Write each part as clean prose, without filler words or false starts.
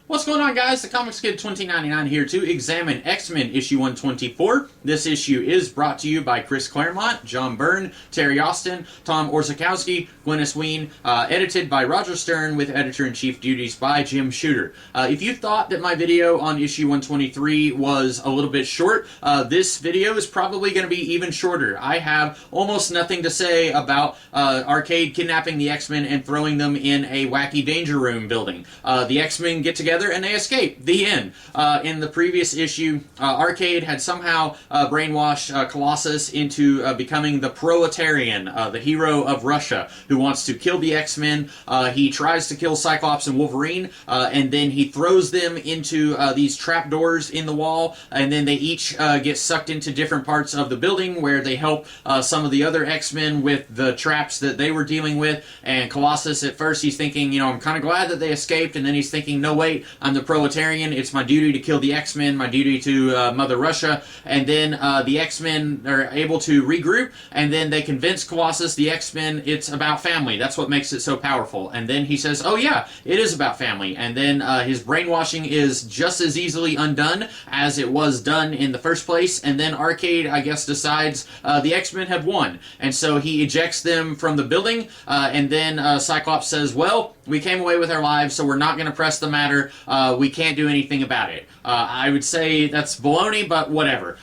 What's going on, guys? The Comics Kid 2099 here to examine X-Men issue 124. This issue is brought to you by Chris Claremont, John Byrne, Terry Austin, Tom Orzechowski, Glynis Wein, edited by Roger Stern with editor-in-chief duties by Jim Shooter. If you thought that my video on issue 123 was a little bit short, this video is probably going to be even shorter. I have almost nothing to say about Arcade kidnapping the X-Men and throwing them in a wacky danger room building. The X-Men get together and they escape. The end. In the previous issue, Arcade had somehow brainwashed Colossus into becoming the proletarian, the hero of Russia, who wants to kill the X-Men. He tries to kill Cyclops and Wolverine, and then he throws them into these trapdoors in the wall, and then they each get sucked into different parts of the building where they help some of the other X-Men with the traps that they were dealing with. And Colossus, at first, he's thinking, you know, I'm kind of glad that they escaped, and then he's thinking, no, wait, I'm the proletarian. It's my duty to kill the X-Men, my duty to Mother Russia. And then the X-Men are able to regroup, and then they convince Colossus, the X-Men, it's about family. That's what makes it so powerful. And then he says, oh yeah, it is about family. And then his brainwashing is just as easily undone as it was done in the first place. And then Arcade, I guess, decides the X-Men have won. And so he ejects them from the building, and then Cyclops says, well, we came away with our lives, so we're not going to press the matter. We can't do anything about it. I would say that's baloney, but whatever.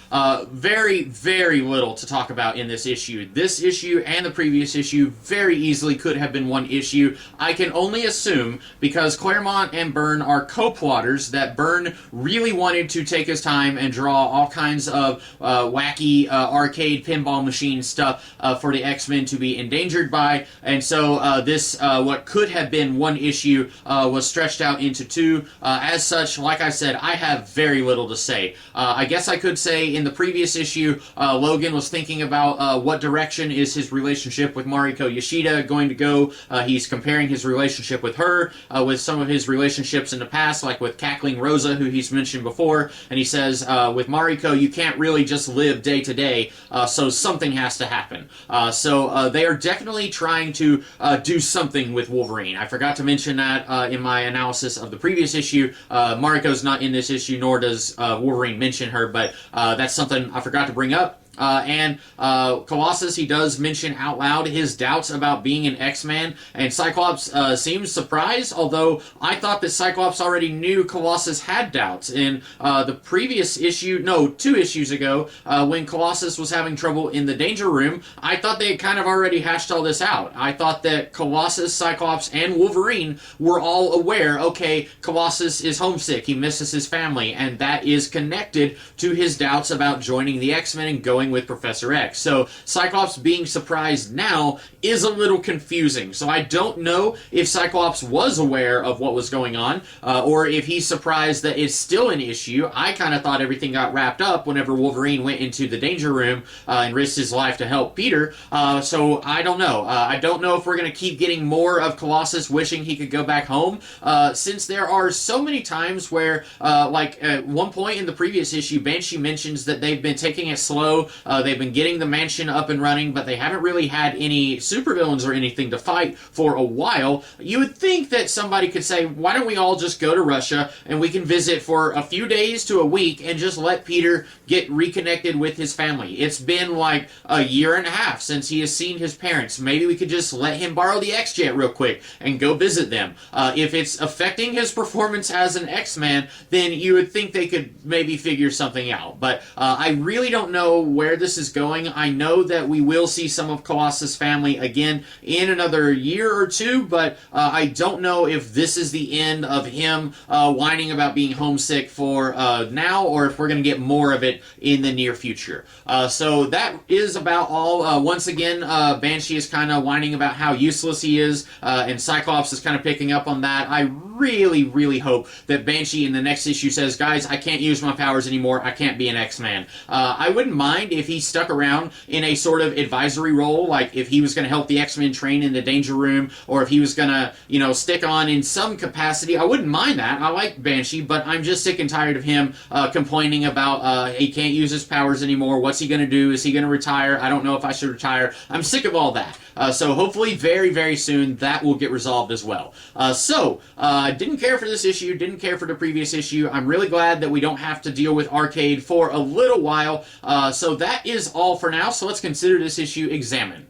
Very, very little to talk about in this issue. This issue and the previous issue very easily could have been one issue. I can only assume, because Claremont and Byrne are co-plotters, that Byrne really wanted to take his time and draw all kinds of wacky arcade pinball machine stuff for the X-Men to be endangered by, and so this, what could have been one issue, was stretched out into two. As such, like I said, I have very little to say. I guess I could say in the previous issue, Logan was thinking about what direction is his relationship with Mariko Yoshida going to go. He's comparing his relationship with her with some of his relationships in the past, like with Cackling Rosa, who he's mentioned before, and he says, with Mariko, you can't really just live day to day, so something has to happen. So they are definitely trying to do something with Wolverine. I forgot to mention that in my analysis of the previous issue. Mariko's not in this issue, nor does Wolverine mention her, but that's something I forgot to bring up. And Colossus, he does mention out loud his doubts about being an X-Man, and Cyclops seems surprised, although I thought that Cyclops already knew Colossus had doubts. In the previous issue, no, 2 issues ago, when Colossus was having trouble in the Danger Room, I thought they had kind of already hashed all this out. I thought that Colossus, Cyclops, and Wolverine were all aware, okay, Colossus is homesick, he misses his family, and that is connected to his doubts about joining the X-Men and going with Professor X. So Cyclops being surprised now is a little confusing. So I don't know if Cyclops was aware of what was going on, or if he's surprised that it's still an issue. I kind of thought everything got wrapped up whenever Wolverine went into the Danger Room and risked his life to help Peter. So I don't know. I don't know if we're going to keep getting more of Colossus wishing he could go back home, since there are so many times where, like at one point in the previous issue, Banshee mentions that they've been taking it slow. They've been getting the mansion up and running, but they haven't really had any supervillains or anything to fight for a while. You would think that somebody could say, why don't we all just go to Russia and we can visit for a few days to a week and just let Peter get reconnected with his family. It's been like a year and a half since he has seen his parents. Maybe we could just let him borrow the X-Jet real quick and go visit them. If it's affecting his performance as an X-Man, then you would think they could maybe figure something out. But I really don't know where this is going. I know that we will see some of Colossus' family again in another year or two, but I don't know if this is the end of him whining about being homesick for now, or if we're going to get more of it in the near future. So that is about all. Once again, Banshee is kind of whining about how useless he is, and Cyclops is kind of picking up on that. I really hope that Banshee in the next issue says, guys, I can't use my powers anymore. I can't be an X-Man. I wouldn't mind if he stuck around in a sort of advisory role, like if he was going to help the X-Men train in the Danger Room, or if he was going to, you know, stick on in some capacity. I wouldn't mind that. I like Banshee, but I'm just sick and tired of him complaining about he can't use his powers anymore. What's he going to do? Is he going to retire? I don't know if I should retire. I'm sick of all that. So hopefully very soon that will get resolved as well. Didn't care for this issue, didn't care for the previous issue. I'm really glad that we don't have to deal with Arcade for a little while. So that is all for now. So let's consider this issue examined.